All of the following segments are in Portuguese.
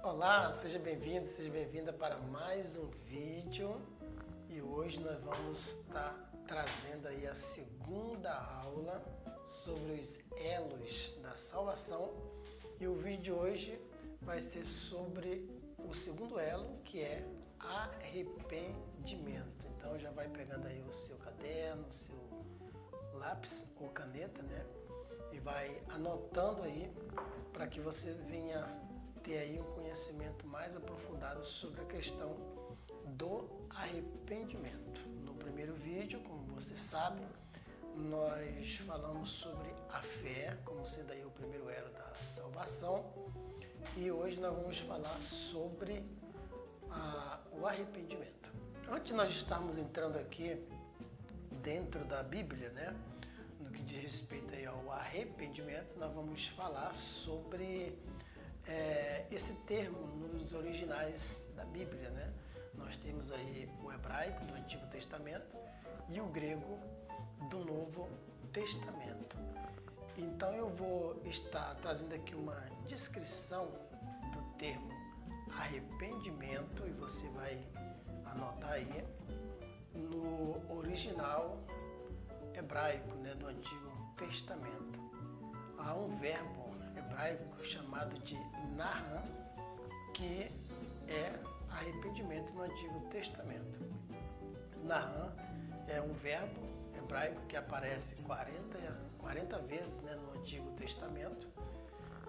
Olá, seja bem-vindo, seja bem-vinda para mais um vídeo e hoje nós vamos estar trazendo aí a segunda aula sobre os elos da salvação e o vídeo de hoje vai ser sobre o segundo elo, que é arrependimento. Então já vai pegando aí o seu caderno, o seu lápis ou caneta, né? E vai anotando aí para que você venha ter aí um conhecimento mais aprofundado sobre a questão do arrependimento. No primeiro vídeo, como você sabe, nós falamos sobre a fé, como sendo aí o primeiro elo da salvação, e hoje nós vamos falar sobre o arrependimento. Antes de nós estarmos entrando aqui dentro da Bíblia, né, no que diz respeito aí ao arrependimento, nós vamos falar sobre esse termo nos originais da Bíblia, né? Nós temos aí o hebraico do Antigo Testamento e o grego do Novo Testamento. Então eu vou estar trazendo aqui uma descrição do termo arrependimento e você vai anotar aí no original hebraico, né, do Antigo Testamento. Há um verbo hebraico chamado de naham, que é arrependimento no Antigo Testamento. Naham é um verbo hebraico que aparece 40 vezes, né, no Antigo Testamento.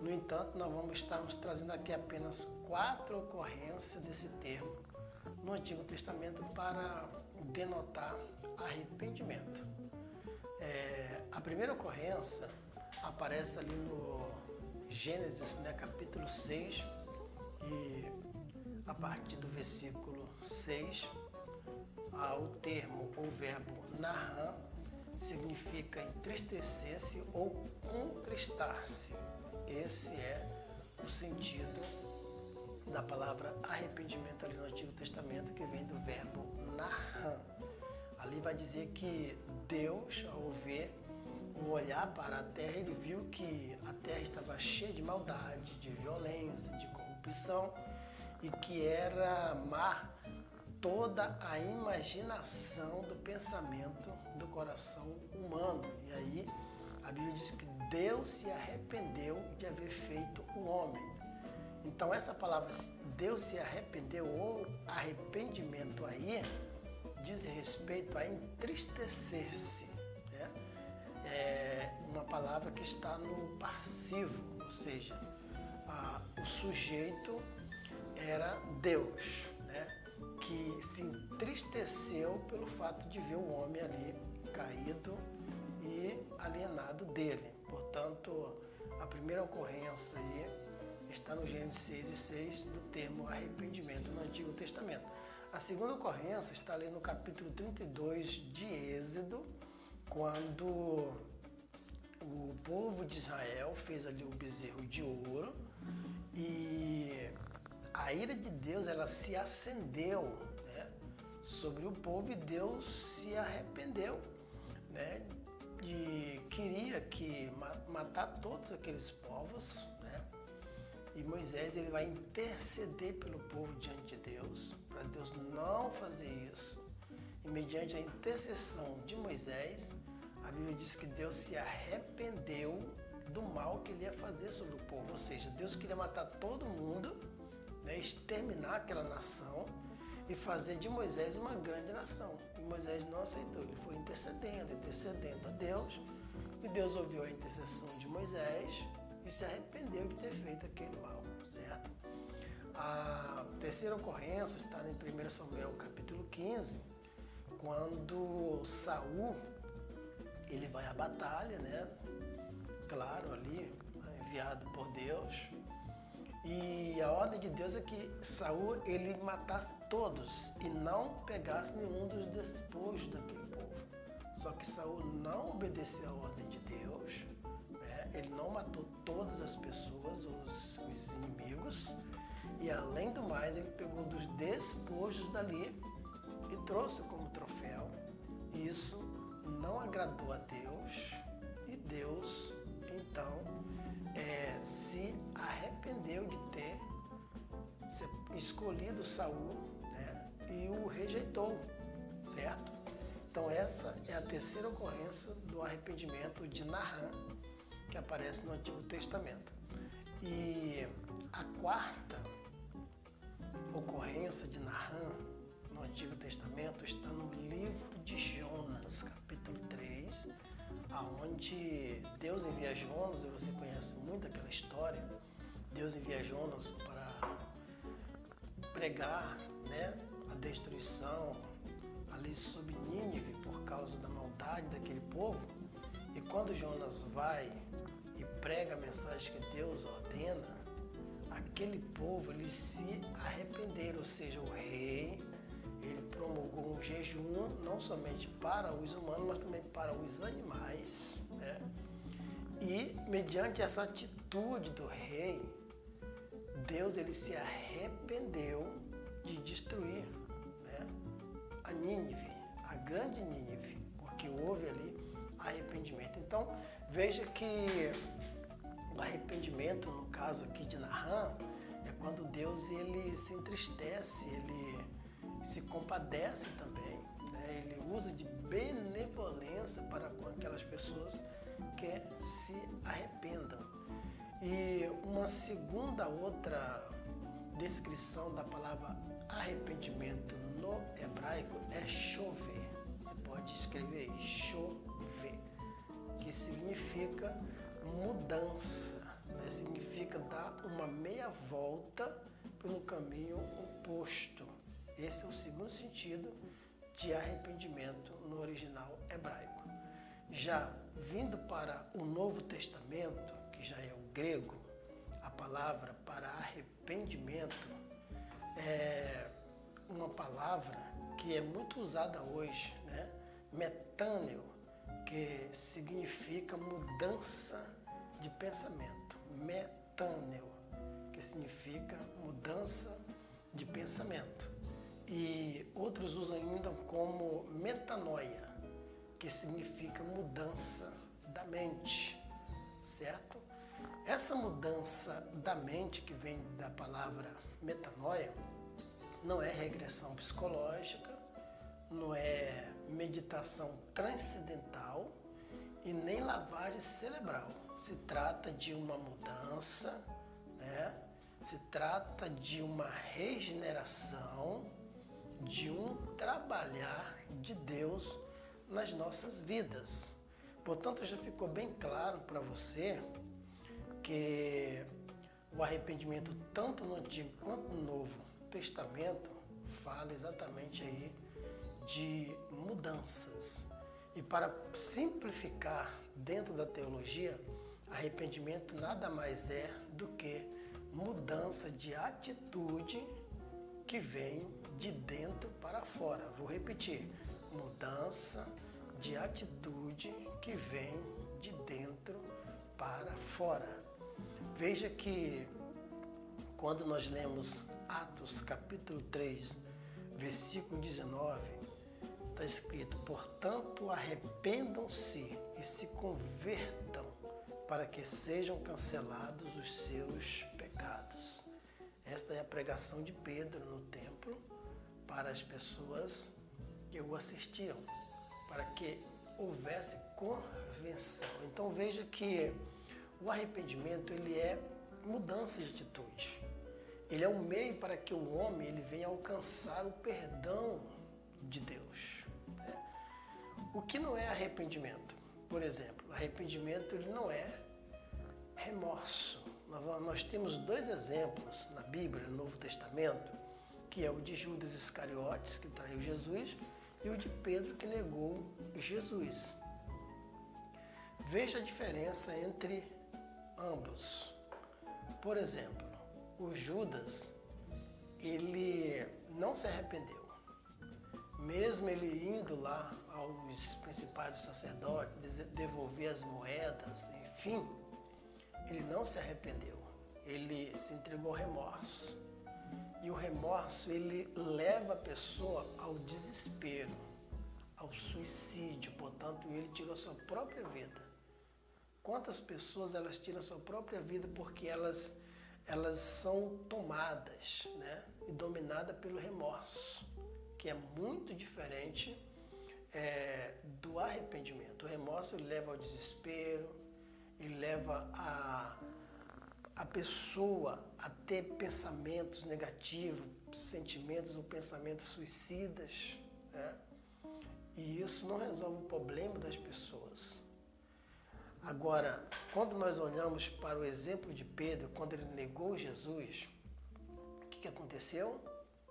No entanto, nós vamos estarmos trazendo aqui apenas 4 ocorrências desse termo no Antigo Testamento para denotar arrependimento. A primeira ocorrência aparece ali no Gênesis, né, capítulo 6, e a partir do versículo 6, o termo ou verbo naham significa entristecer-se ou contristar-se. Esse é o sentido da palavra arrependimento ali no Antigo Testamento, que vem do verbo naham. Ali vai dizer que Deus, ao ver o olhar para a terra, ele viu que a terra estava cheia de maldade, de violência, de corrupção e que era má toda a imaginação do pensamento do coração humano. E aí a Bíblia diz que Deus se arrependeu de haver feito o homem. Então essa palavra Deus se arrependeu ou arrependimento aí diz respeito a entristecer-se, né? É uma palavra que está no passivo, ou seja, o sujeito era Deus, né, que se entristeceu pelo fato de ver o homem ali caído e alienado dele. Portanto, a primeira ocorrência aí está no Gênesis 6 e 6 do termo arrependimento no Antigo Testamento. A segunda ocorrência está ali no capítulo 32 de Êxodo, quando o povo de Israel fez ali o bezerro de ouro e a ira de Deus ela se acendeu, né, sobre o povo e Deus se arrependeu, né, e queria que matar todos aqueles povos, né, e Moisés ele vai interceder pelo povo diante de Deus, para Deus não fazer isso. E mediante a intercessão de Moisés, a Bíblia diz que Deus se arrependeu do mal que ele ia fazer sobre o povo. Ou seja, Deus queria matar todo mundo, né, exterminar aquela nação e fazer de Moisés uma grande nação. E Moisés não aceitou, ele foi intercedendo a Deus, e Deus ouviu a intercessão de Moisés e se arrependeu de ter feito aquele mal, certo? A terceira ocorrência está em 1 Samuel capítulo 15, quando Saul ele vai à batalha, né? Claro, ali, enviado por Deus. E a ordem de Deus é que Saul ele matasse todos e não pegasse nenhum dos despojos daquele povo. Só que Saul não obedeceu a ordem de Deus, né? Ele não matou todas as pessoas, os inimigos, e além do mais ele pegou dos despojos dali e trouxe como troféu. Isso não agradou a Deus e Deus então se arrependeu de ter escolhido Saul, né, e o rejeitou, certo? Então essa é a terceira ocorrência do arrependimento de Nahã, que aparece no Antigo Testamento. E a quarta ocorrência de Nahã no Antigo Testamento está no livro de Jonas, capítulo 3, aonde Deus envia Jonas, e você conhece muito aquela história. Deus envia Jonas para pregar, né, a destruição ali sobre Nínive por causa da maldade daquele povo. E quando Jonas vai e prega a mensagem que Deus ordena, aquele povo, eles se arrependeram, ou seja, o rei, ele promulgou um jejum, não somente para os humanos, mas também para os animais, né? E, mediante essa atitude do rei, Deus, ele se arrependeu de destruir, né, a Nínive, a grande Nínive, porque houve ali arrependimento. Então, veja que o arrependimento, no caso aqui de Nahã, é quando Deus, ele se entristece, ele se compadece também, né? Ele usa de benevolência para com aquelas pessoas que se arrependam. E uma segunda outra descrição da palavra arrependimento no hebraico é chover. Você pode escrever aí, chover, que significa mudança, né? Significa dar uma meia volta pelo caminho oposto. Esse é o segundo sentido de arrependimento no original hebraico. Já vindo para o Novo Testamento, que já é o grego, a palavra para arrependimento é uma palavra que é muito usada hoje, né? Metâneo, que significa mudança de pensamento. Metâneo, que significa mudança de pensamento. E outros usam ainda como metanoia, que significa mudança da mente, certo? Essa mudança da mente, que vem da palavra metanoia, não é regressão psicológica, não é meditação transcendental e nem lavagem cerebral. Se trata de uma mudança, né? Se trata de uma regeneração, de um trabalhar de Deus nas nossas vidas. Portanto, já ficou bem claro para você que o arrependimento, tanto no Antigo quanto no Novo Testamento, fala exatamente aí de mudanças. E para simplificar dentro da teologia, arrependimento nada mais é do que mudança de atitude que vem de dentro para fora. Vou repetir, mudança de atitude que vem de dentro para fora. Veja que quando nós lemos Atos capítulo 3, versículo 19, está escrito: portanto, arrependam-se e se convertam para que sejam cancelados os seus pecados. Esta é a pregação de Pedro no templo para as pessoas que o assistiam, para que houvesse convenção. Então veja que o arrependimento, ele é mudança de atitude. Ele é um meio para que o homem, ele venha alcançar o perdão de Deus. O que não é arrependimento? Por exemplo, arrependimento, ele não é remorso. Nós temos dois exemplos na Bíblia, no Novo Testamento, que é o de Judas Iscariotes, que traiu Jesus, e o de Pedro, que negou Jesus. Veja a diferença entre ambos. Por exemplo, o Judas, ele não se arrependeu. Mesmo ele indo lá aos principais dos sacerdotes, devolver as moedas, enfim, ele não se arrependeu. Ele se entregou ao remorso. E o remorso, ele leva a pessoa ao desespero, ao suicídio. Portanto, ele tirou a sua própria vida. Quantas pessoas elas tiram a sua própria vida porque elas elas são tomadas, né, e dominadas pelo remorso, que é muito diferente do arrependimento. O remorso ele leva ao desespero, ele leva a pessoa a ter pensamentos negativos, sentimentos ou pensamentos suicidas, né? E isso não resolve o problema das pessoas. Agora, quando nós olhamos para o exemplo de Pedro, quando ele negou Jesus, o que aconteceu?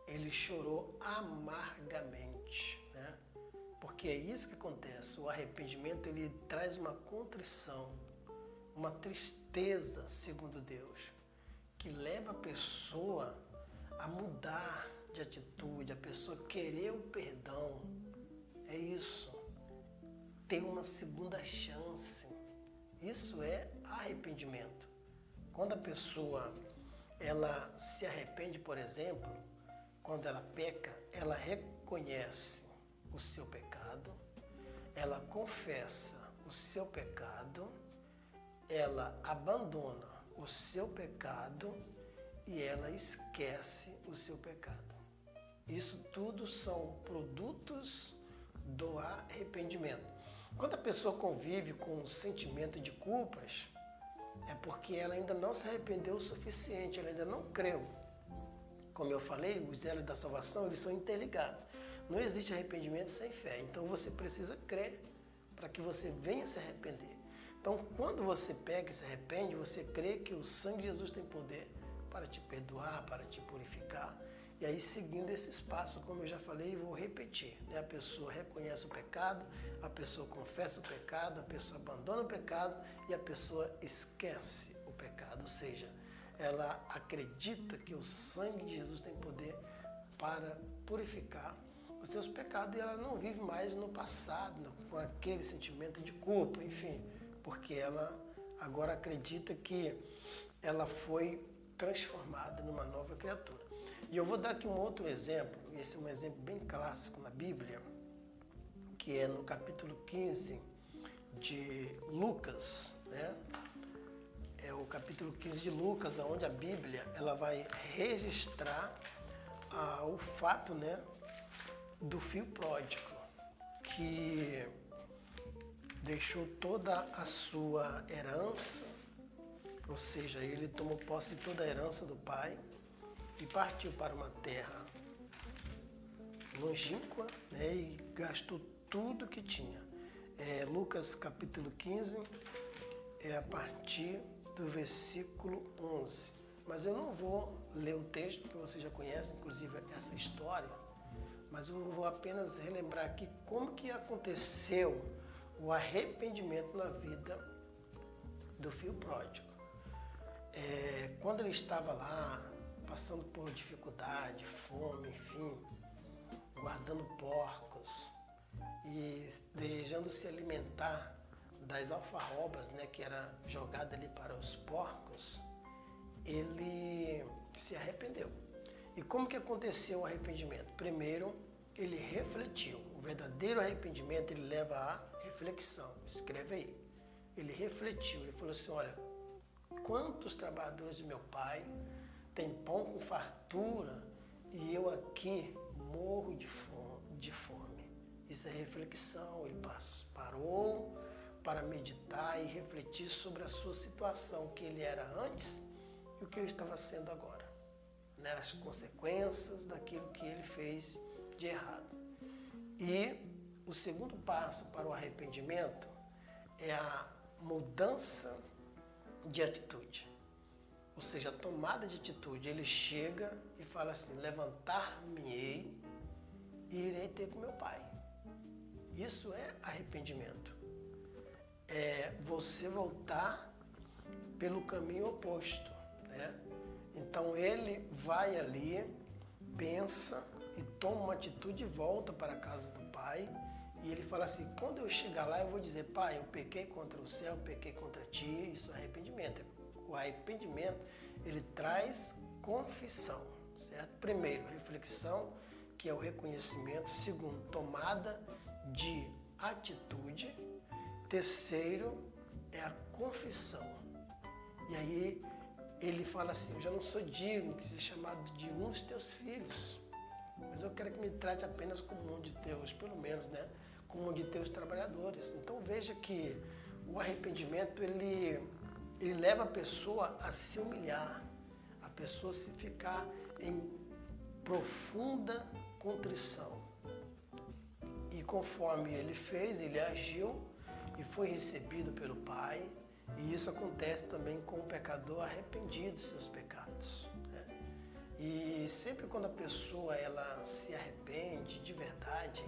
Ele chorou amargamente, né? Porque é isso que acontece. O arrependimento ele traz uma contrição, uma tristeza, segundo Deus, que leva a pessoa a mudar de atitude, a pessoa querer o perdão. É isso. Ter uma segunda chance. Isso é arrependimento. Quando a pessoa ela se arrepende, por exemplo, quando ela peca, ela reconhece o seu pecado, ela confessa o seu pecado, ela abandona o seu pecado e ela esquece o seu pecado. Isso tudo são produtos do arrependimento. Quando a pessoa convive com um sentimento de culpas, é porque ela ainda não se arrependeu o suficiente, ela ainda não creu. Como eu falei, os elos da salvação eles são interligados. Não existe arrependimento sem fé. Então você precisa crer para que você venha se arrepender. Então, quando você pega e se arrepende, você crê que o sangue de Jesus tem poder para te perdoar, para te purificar. E aí, seguindo esses passos, como eu já falei, vou repetir, né? A pessoa reconhece o pecado, a pessoa confessa o pecado, a pessoa abandona o pecado e a pessoa esquece o pecado. Ou seja, ela acredita que o sangue de Jesus tem poder para purificar os seus pecados e ela não vive mais no passado, com aquele sentimento de culpa, enfim, porque ela agora acredita que ela foi transformada numa nova criatura. E eu vou dar aqui um outro exemplo, esse é um exemplo bem clássico na Bíblia, que é no capítulo 15 de Lucas, né? É o capítulo 15 de Lucas, onde a Bíblia ela vai registrar o fato, né, do filho pródigo, que deixou toda a sua herança, ou seja, ele tomou posse de toda a herança do pai e partiu para uma terra longínqua, né, e gastou tudo que tinha. Lucas capítulo 15, a partir do versículo 11. Mas eu não vou ler o texto, porque você já conhece, inclusive, essa história, mas eu vou apenas relembrar aqui como que aconteceu o arrependimento na vida do filho pródigo. Quando ele estava lá, passando por dificuldade, fome, enfim, guardando porcos e desejando se alimentar das alfarrobas, né, que era jogada ali para os porcos, ele se arrependeu. E como que aconteceu o arrependimento? Primeiro, ele refletiu. O verdadeiro arrependimento, ele leva à reflexão. Escreve aí. Ele refletiu, ele falou assim, olha, quantos trabalhadores do meu pai têm pão com fartura e eu aqui morro de fome. Isso é reflexão. Ele parou para meditar e refletir sobre a sua situação, o que ele era antes e o que ele estava sendo agora, né? As consequências daquilo que ele fez de errado. E o segundo passo para o arrependimento é a mudança de atitude, ou seja, a tomada de atitude. Ele chega e fala assim, levantar-me-ei e irei ter com meu pai. Isso é arrependimento. É você voltar pelo caminho oposto, né? Então ele vai ali, pensa e toma uma atitude e volta para a casa do pai. E ele fala assim, quando eu chegar lá eu vou dizer, pai, eu pequei contra o céu, eu pequei contra ti. Isso é arrependimento. O arrependimento, ele traz confissão, certo? Primeiro, reflexão, que é o reconhecimento. Segundo, tomada de atitude. Terceiro, é a confissão. E aí, ele fala assim, eu já não sou digno de ser chamado de um dos teus filhos, mas eu quero que me trate apenas como um de teus, pelo menos, né? Como um de teus trabalhadores. Então veja que o arrependimento, ele leva a pessoa a se humilhar, a pessoa a se ficar em profunda contrição. E conforme ele fez, ele agiu e foi recebido pelo Pai. E isso acontece também com o pecador arrependido dos seus pecados, né? E sempre quando a pessoa ela se arrepende de verdade,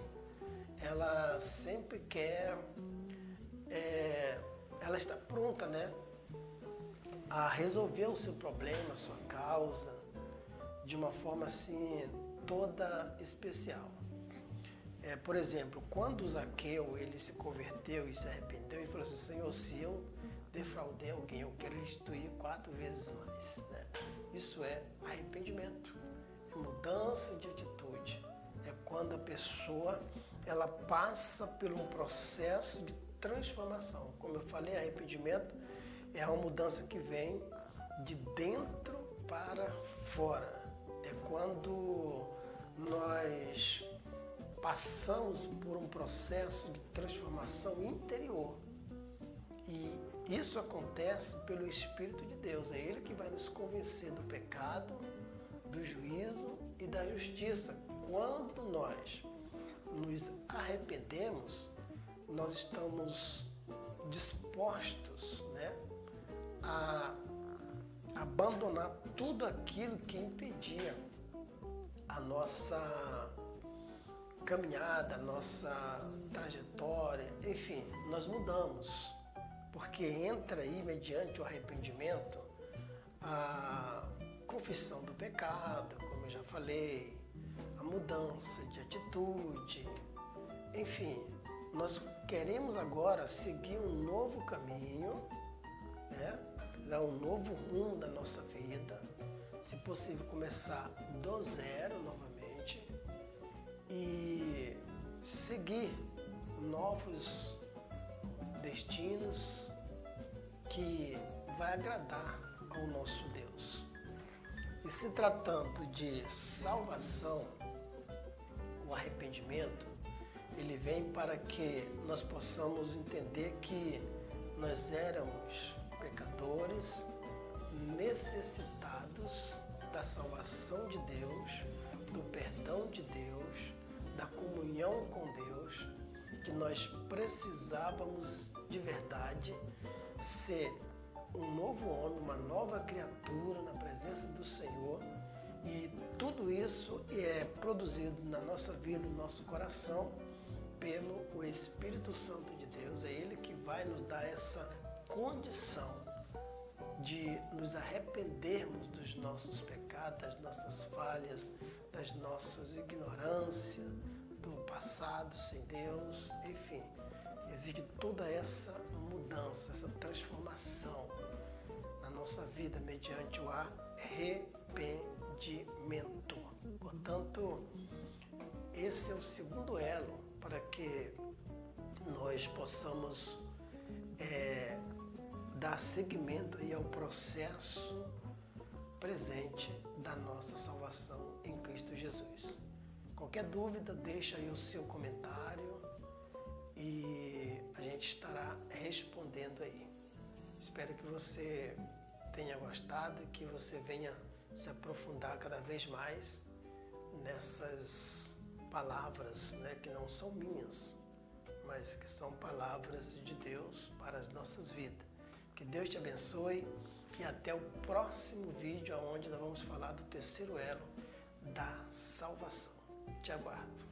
ela sempre quer, ela está pronta, né, a resolver o seu problema, a sua causa, de uma forma assim toda especial. Por exemplo, quando Zaqueu ele se converteu e se arrependeu, ele falou assim, Senhor, se eu defraudei alguém, eu quero restituir 4 vezes mais, né? Isso é arrependimento, é mudança de atitude, é quando a pessoa ela passa por um processo de transformação. Como eu falei, arrependimento é uma mudança que vem de dentro para fora. É quando nós passamos por um processo de transformação interior. E isso acontece pelo Espírito de Deus. É Ele que vai nos convencer do pecado, do juízo e da justiça. Quando nós nos arrependemos, nós estamos dispostos, né, a abandonar tudo aquilo que impedia a nossa caminhada, a nossa trajetória, enfim, nós mudamos. Porque entra aí, mediante o arrependimento, a confissão do pecado, como eu já falei, a mudança de atitude, enfim, nós queremos agora seguir um novo caminho, né? Dar um novo rumo da nossa vida, se possível começar do zero novamente e seguir novos destinos que vai agradar ao nosso Deus. E se tratando de salvação, o arrependimento, ele vem para que nós possamos entender que nós éramos pecadores, necessitados da salvação de Deus, do perdão de Deus, da comunhão com Deus, que nós precisávamos de verdade ser um novo homem, uma nova criatura na presença do Senhor. E tudo isso é produzido na nossa vida, no nosso coração, pelo Espírito Santo de Deus. É Ele que vai nos dar essa condição de nos arrependermos dos nossos pecados, das nossas falhas, das nossas ignorâncias, do passado sem Deus, enfim. Exige toda essa mudança, essa transformação na nossa vida mediante o arrependimento. Portanto, esse é o segundo elo para que nós possamos dar seguimento aí ao processo presente da nossa salvação em Cristo Jesus. Qualquer dúvida, deixa aí o seu comentário e a gente estará respondendo aí. Espero que você tenha gostado e que você venha se aprofundar cada vez mais nessas palavras, né, que não são minhas, mas que são palavras de Deus para as nossas vidas. Que Deus te abençoe e até o próximo vídeo, onde nós vamos falar do terceiro elo da salvação. Te aguardo.